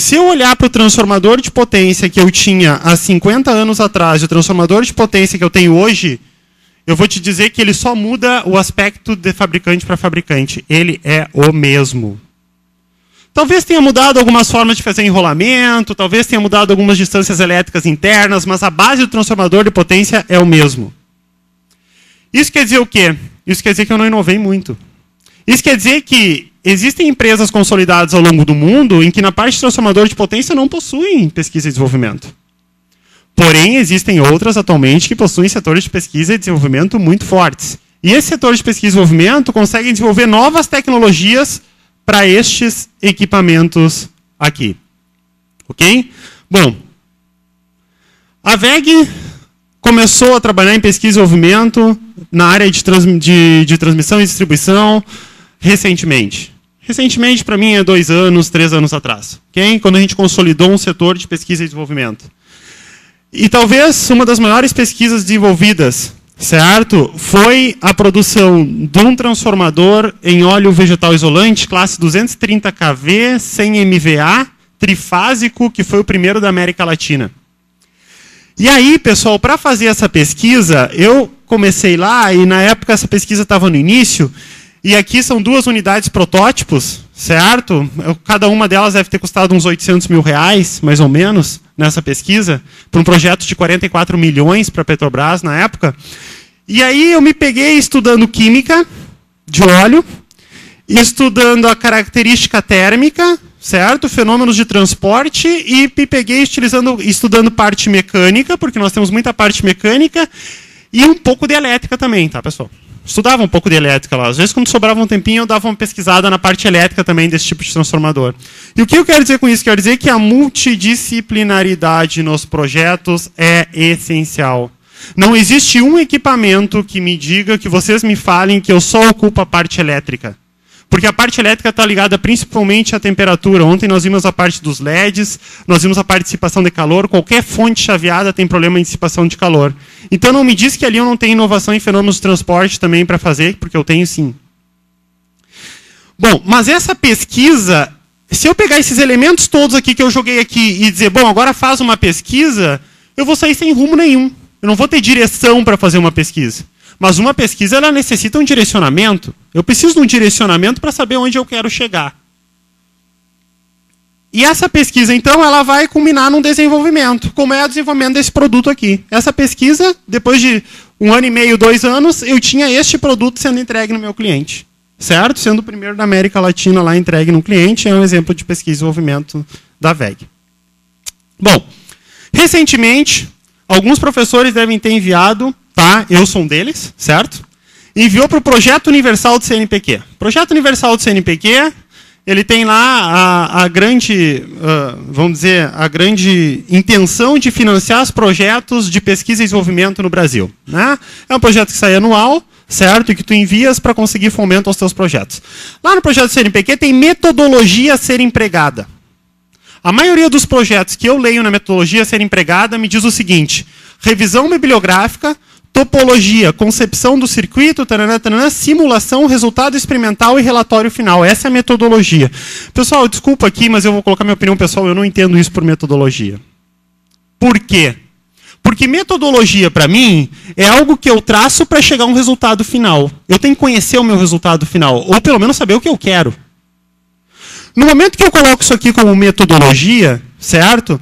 Se eu olhar para o transformador de potência que eu tinha há 50 anos atrás e o transformador de potência que eu tenho hoje, eu vou te dizer que ele só muda o aspecto de fabricante para fabricante. Ele é o mesmo. Talvez tenha mudado algumas formas de fazer enrolamento, talvez tenha mudado algumas distâncias elétricas internas, mas a base do transformador de potência é o mesmo. Isso quer dizer o quê? Isso quer dizer que eu não inovei muito. Isso quer dizer que existem empresas consolidadas ao longo do mundo em que na parte de transformador de potência não possuem pesquisa e desenvolvimento. Porém, existem outras atualmente que possuem setores de pesquisa e desenvolvimento muito fortes. E esse setor de pesquisa e desenvolvimento consegue desenvolver novas tecnologias para estes equipamentos aqui. Ok? Bom, a WEG começou a trabalhar em pesquisa e desenvolvimento na área de transmissão e distribuição recentemente. Recentemente, para mim, é 2 anos, 3 anos atrás. Okay? Quando a gente consolidou um setor de pesquisa e desenvolvimento. E talvez uma das maiores pesquisas desenvolvidas, certo, foi a produção de um transformador em óleo vegetal isolante, classe 230 kV, 100 MVA, trifásico, que foi o primeiro da América Latina. E aí, pessoal, para fazer essa pesquisa, eu comecei lá, e na época essa pesquisa estava no início, e aqui são 2 unidades protótipos, certo? Cada uma delas deve ter custado uns 800 mil reais, mais ou menos, nessa pesquisa, para um projeto de 44 milhões para a Petrobras na época. E aí eu me peguei estudando química de óleo, estudando a característica térmica, certo? Fenômenos de transporte, e me peguei estudando parte mecânica, porque nós temos muita parte mecânica, e um pouco de elétrica também, tá, pessoal? Estudava um pouco de elétrica lá. Às vezes, quando sobrava um tempinho, eu dava uma pesquisada na parte elétrica também desse tipo de transformador. E o que eu quero dizer com isso? Quero dizer que a multidisciplinaridade nos projetos é essencial. Não existe um equipamento que me diga, que vocês me falem que eu só ocupo a parte elétrica. Porque a parte elétrica está ligada principalmente à temperatura. Ontem nós vimos a parte dos LEDs, nós vimos a parte de dissipação de calor. Qualquer fonte chaveada tem problema em dissipação de calor. Então não me diz que ali eu não tenho inovação em fenômenos de transporte também para fazer, porque eu tenho sim. Bom, mas essa pesquisa, se eu pegar esses elementos todos aqui que eu joguei aqui e dizer, bom, agora faz uma pesquisa, eu vou sair sem rumo nenhum. Eu não vou ter direção para fazer uma pesquisa. Mas uma pesquisa, ela necessita um direcionamento. Eu preciso de um direcionamento para saber onde eu quero chegar. E essa pesquisa, então, ela vai culminar num desenvolvimento. Como é o desenvolvimento desse produto aqui. Essa pesquisa, depois de 1 ano e meio, 2 anos, eu tinha este produto sendo entregue no meu cliente. Certo? Sendo o primeiro da América Latina lá entregue no cliente. É um exemplo de pesquisa e desenvolvimento da WEG. Bom, recentemente, alguns professores devem ter enviado, tá? Eu sou um deles, certo? Enviou para o Projeto Universal do CNPq. Projeto Universal do CNPq, ele tem lá a grande, vamos dizer, a grande intenção de financiar os projetos de pesquisa e desenvolvimento no Brasil. Né? É um projeto que sai anual, certo? E que tu envias para conseguir fomento aos teus projetos. Lá no projeto do CNPq tem metodologia a ser empregada. A maioria dos projetos que eu leio na metodologia a ser empregada me diz o seguinte: revisão bibliográfica, topologia, concepção do circuito, taranã, taranã, simulação, resultado experimental e relatório final. Essa é a metodologia. Pessoal, desculpa aqui, mas eu vou colocar minha opinião pessoal, eu não entendo isso por metodologia. Por quê? Porque metodologia, para mim, é algo que eu traço para chegar a um resultado final. Eu tenho que conhecer o meu resultado final, ou pelo menos saber o que eu quero. No momento que eu coloco isso aqui como metodologia, certo?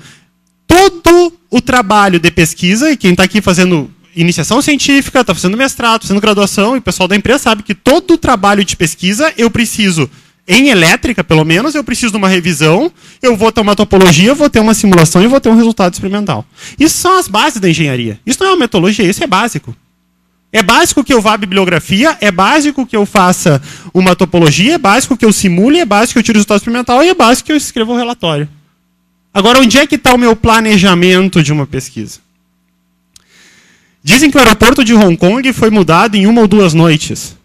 Todo o trabalho de pesquisa, e quem está aqui fazendo iniciação científica, está fazendo mestrado, está fazendo graduação, e o pessoal da empresa sabe que todo o trabalho de pesquisa eu preciso, em elétrica pelo menos, eu preciso de uma revisão, eu vou ter uma topologia, eu vou ter uma simulação e vou ter um resultado experimental. Isso são as bases da engenharia. Isso não é uma metodologia, isso é básico. É básico que eu vá à bibliografia, é básico que eu faça uma topologia, é básico que eu simule, é básico que eu tire o resultado experimental e é básico que eu escreva o relatório. Agora, onde é que está o meu planejamento de uma pesquisa? Dizem que o aeroporto de Hong Kong foi mudado em 1 ou 2 noites.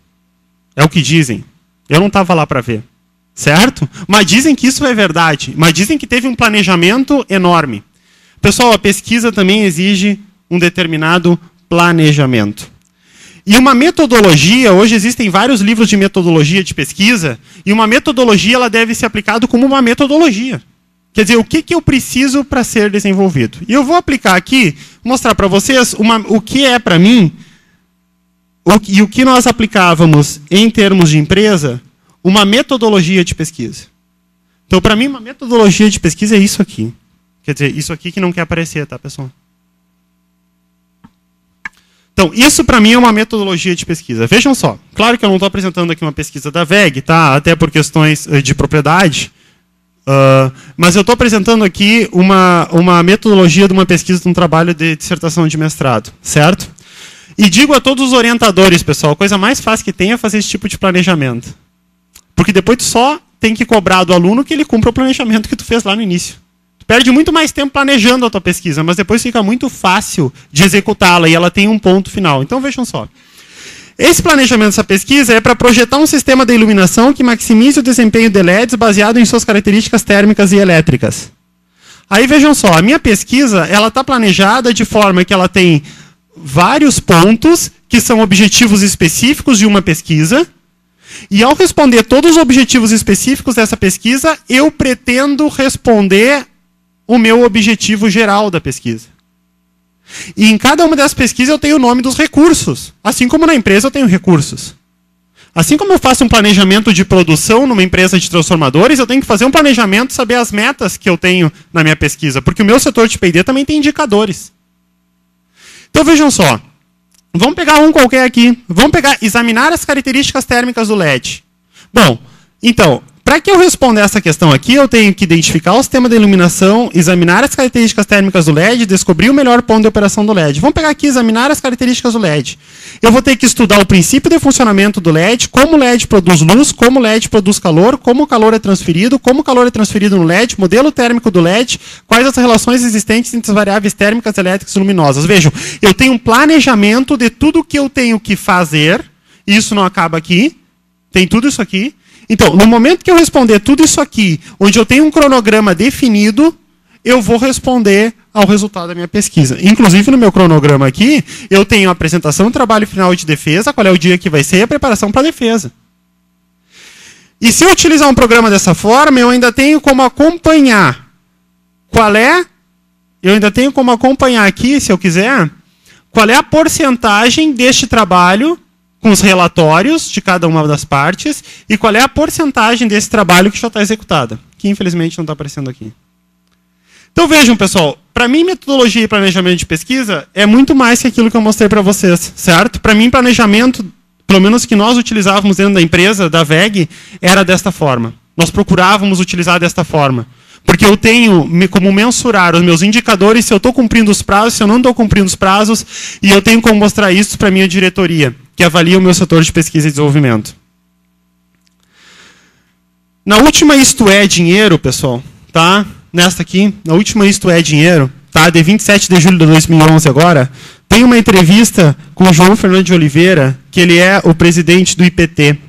É o que dizem. Eu não estava lá para ver. Certo? Mas dizem que isso é verdade. Mas dizem que teve um planejamento enorme. Pessoal, a pesquisa também exige um determinado planejamento. E uma metodologia, hoje existem vários livros de metodologia de pesquisa, e uma metodologia ela deve ser aplicada como uma metodologia. Quer dizer, o que eu preciso para ser desenvolvido? E eu vou aplicar aqui, mostrar para vocês o que é para mim, e o que nós aplicávamos em termos de empresa, uma metodologia de pesquisa. Então, para mim, uma metodologia de pesquisa é isso aqui. Quer dizer, isso aqui que não quer aparecer, tá, pessoal? Então, isso para mim é uma metodologia de pesquisa. Vejam só, claro que eu não estou apresentando aqui uma pesquisa da VEG, tá? Até por questões de propriedade, mas eu estou apresentando aqui uma metodologia de uma pesquisa de um trabalho de dissertação de mestrado, certo? E digo a todos os orientadores, pessoal, a coisa mais fácil que tem é fazer esse tipo de planejamento. Porque depois tu só tem que cobrar do aluno que ele cumpra o planejamento que tu fez lá no início. Tu perde muito mais tempo planejando a tua pesquisa, mas depois fica muito fácil de executá-la e ela tem um ponto final. Então vejam só. Esse planejamento dessa pesquisa é para projetar um sistema de iluminação que maximize o desempenho de LEDs baseado em suas características térmicas e elétricas. Aí vejam só, a minha pesquisa ela está planejada de forma que ela tem vários pontos que são objetivos específicos de uma pesquisa. E ao responder todos os objetivos específicos dessa pesquisa, eu pretendo responder o meu objetivo geral da pesquisa. E em cada uma dessas pesquisas eu tenho o nome dos recursos. Assim como na empresa eu tenho recursos. Assim como eu faço um planejamento de produção numa empresa de transformadores, eu tenho que fazer um planejamento e saber as metas que eu tenho na minha pesquisa. Porque o meu setor de P&D também tem indicadores. Então vejam só. Vamos pegar um qualquer aqui. Vamos examinar as características térmicas do LED. Bom, então, para que eu responda essa questão aqui, eu tenho que identificar o sistema de iluminação, examinar as características térmicas do LED, descobrir o melhor ponto de operação do LED. Vamos pegar aqui e examinar as características do LED. Eu vou ter que estudar o princípio de funcionamento do LED, como o LED produz luz, como o LED produz calor, como o calor é transferido, como o calor é transferido no LED, modelo térmico do LED, quais as relações existentes entre as variáveis térmicas, elétricas e luminosas. Vejam, eu tenho um planejamento de tudo o que eu tenho que fazer, isso não acaba aqui, tem tudo isso aqui. Então, no momento que eu responder tudo isso aqui, onde eu tenho um cronograma definido, eu vou responder ao resultado da minha pesquisa. Inclusive, no meu cronograma aqui, eu tenho a apresentação do trabalho final de defesa, qual é o dia que vai ser, e a preparação para a defesa. E se eu utilizar um programa dessa forma, eu ainda tenho como acompanhar aqui, se eu quiser, qual é a porcentagem deste trabalho com os relatórios de cada uma das partes e qual é a porcentagem desse trabalho que já está executada, que infelizmente não está aparecendo aqui. Então vejam, pessoal, para mim metodologia e planejamento de pesquisa é muito mais que aquilo que eu mostrei para vocês, certo? Para mim planejamento, pelo menos que nós utilizávamos dentro da empresa, da VEG, era desta forma. Nós procurávamos utilizar desta forma. Porque eu tenho como mensurar os meus indicadores se eu estou cumprindo os prazos, se eu não estou cumprindo os prazos, e eu tenho como mostrar isso para a minha diretoria, que avalia o meu setor de pesquisa e desenvolvimento. Na última Isto É Dinheiro, pessoal, tá? Nesta aqui, na última Isto É Dinheiro, tá? De 27 de julho de 2011 agora, tem uma entrevista com o João Fernando de Oliveira, que ele é o presidente do IPT.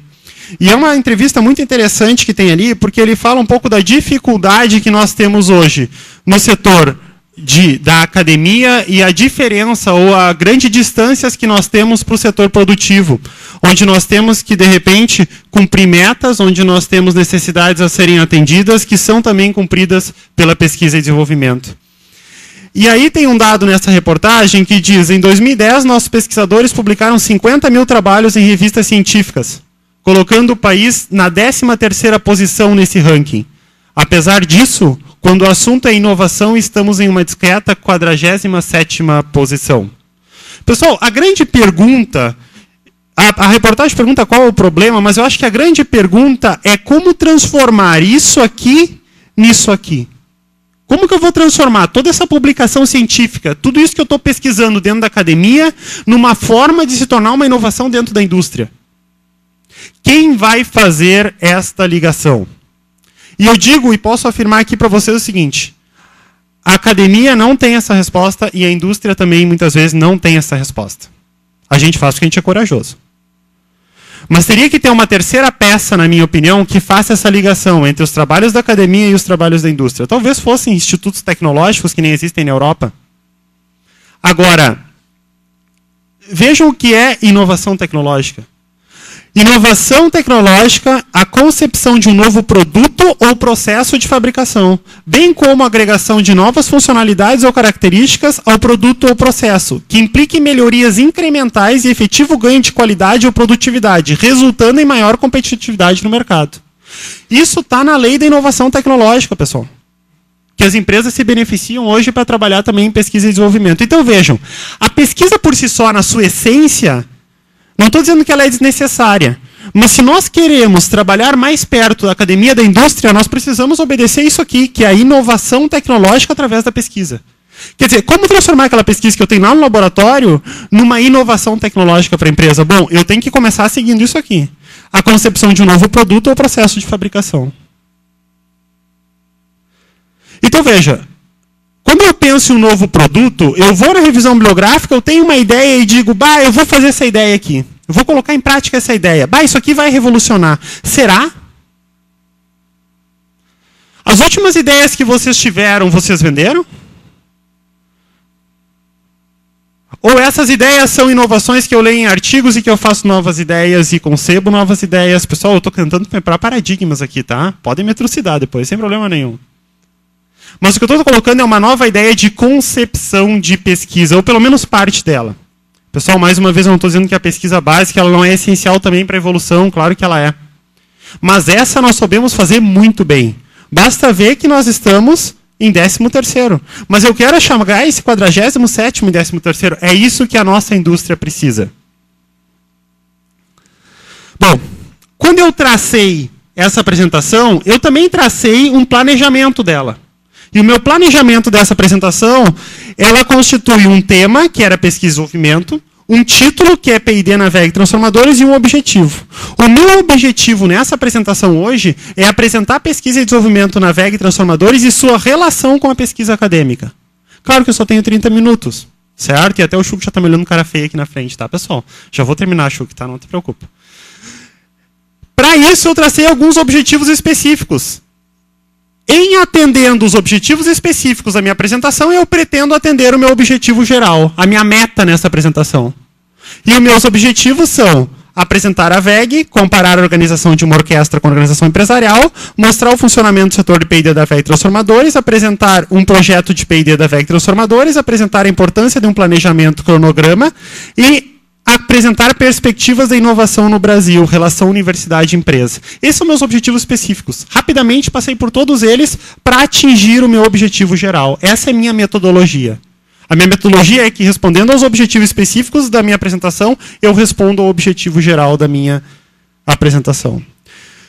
E é uma entrevista muito interessante que tem ali, porque ele fala um pouco da dificuldade que nós temos hoje no setor da academia e a diferença ou a grande distâncias que nós temos para o setor produtivo, onde nós temos que, de repente, cumprir metas, onde nós temos necessidades a serem atendidas, que são também cumpridas pela pesquisa e desenvolvimento. E aí tem um dado nessa reportagem que diz, em 2010, nossos pesquisadores publicaram 50 mil trabalhos em revistas científicas, colocando o país na 13ª posição nesse ranking. Apesar disso, quando o assunto é inovação, estamos em uma discreta 47ª posição. Pessoal, a grande pergunta, a reportagem pergunta qual é o problema, mas eu acho que a grande pergunta é como transformar isso aqui nisso aqui. Como que eu vou transformar toda essa publicação científica, tudo isso que eu estou pesquisando dentro da academia, numa forma de se tornar uma inovação dentro da indústria? Quem vai fazer esta ligação? E eu digo e posso afirmar aqui para vocês o seguinte, a academia não tem essa resposta e a indústria também muitas vezes não tem essa resposta. A gente faz porque a gente é corajoso. Mas teria que ter uma terceira peça, na minha opinião, que faça essa ligação entre os trabalhos da academia e os trabalhos da indústria. Talvez fossem institutos tecnológicos que nem existem na Europa. Agora, vejam o que é inovação tecnológica. Inovação tecnológica, a concepção de um novo produto ou processo de fabricação, bem como a agregação de novas funcionalidades ou características ao produto ou processo, que implique melhorias incrementais e efetivo ganho de qualidade ou produtividade, resultando em maior competitividade no mercado. Isso está na lei da inovação tecnológica, pessoal. Que as empresas se beneficiam hoje para trabalhar também em pesquisa e desenvolvimento. Então vejam, a pesquisa por si só, na sua essência, não estou dizendo que ela é desnecessária, mas se nós queremos trabalhar mais perto da academia da indústria, nós precisamos obedecer isso aqui, que é a inovação tecnológica através da pesquisa. Quer dizer, como transformar aquela pesquisa que eu tenho lá no laboratório numa inovação tecnológica para a empresa? Bom, eu tenho que começar seguindo isso aqui. A concepção de um novo produto ou processo de fabricação. Então veja, quando eu penso em um novo produto, eu vou na revisão bibliográfica, eu tenho uma ideia e digo, bah, eu vou fazer essa ideia aqui. Eu vou colocar em prática essa ideia. Bah, isso aqui vai revolucionar. Será? As últimas ideias que vocês tiveram, vocês venderam? Ou essas ideias são inovações que eu leio em artigos e que eu faço novas ideias e concebo novas ideias? Pessoal, eu estou tentando preparar paradigmas aqui, tá? Podem me trucidar depois, sem problema nenhum. Mas o que eu estou colocando é uma nova ideia de concepção de pesquisa, ou pelo menos parte dela. Pessoal, mais uma vez, eu não estou dizendo que a pesquisa básica ela não é essencial também para a evolução, claro que ela é. Mas essa nós sabemos fazer muito bem. Basta ver que nós estamos em 13º. Mas eu quero chamar esse 47º em 13º. É isso que a nossa indústria precisa. Bom, quando eu tracei essa apresentação, eu também tracei um planejamento dela. E o meu planejamento dessa apresentação, ela constitui um tema, que era pesquisa e desenvolvimento, um título, que é P&D na VEG Transformadores, e um objetivo. O meu objetivo nessa apresentação hoje é apresentar pesquisa e desenvolvimento na VEG Transformadores e sua relação com a pesquisa acadêmica. Claro que eu só tenho 30 minutos, certo? E até o Chuck já está me olhando cara feia aqui na frente, tá, pessoal? Já vou terminar, Chuck, tá? Não te preocupa. Para isso, eu tracei alguns objetivos específicos. Em atendendo os objetivos específicos da minha apresentação, eu pretendo atender o meu objetivo geral, a minha meta nessa apresentação. E os meus objetivos são apresentar a VEG, comparar a organização de uma orquestra com a organização empresarial, mostrar o funcionamento do setor de P&D da VEG Transformadores, apresentar um projeto de P&D da VEG Transformadores, apresentar a importância de um planejamento cronograma e apresentar perspectivas da inovação no Brasil, relação universidade-empresa. Esses são meus objetivos específicos. Rapidamente passei por todos eles para atingir o meu objetivo geral. Essa é a minha metodologia. A minha metodologia é que, respondendo aos objetivos específicos da minha apresentação, eu respondo ao objetivo geral da minha apresentação.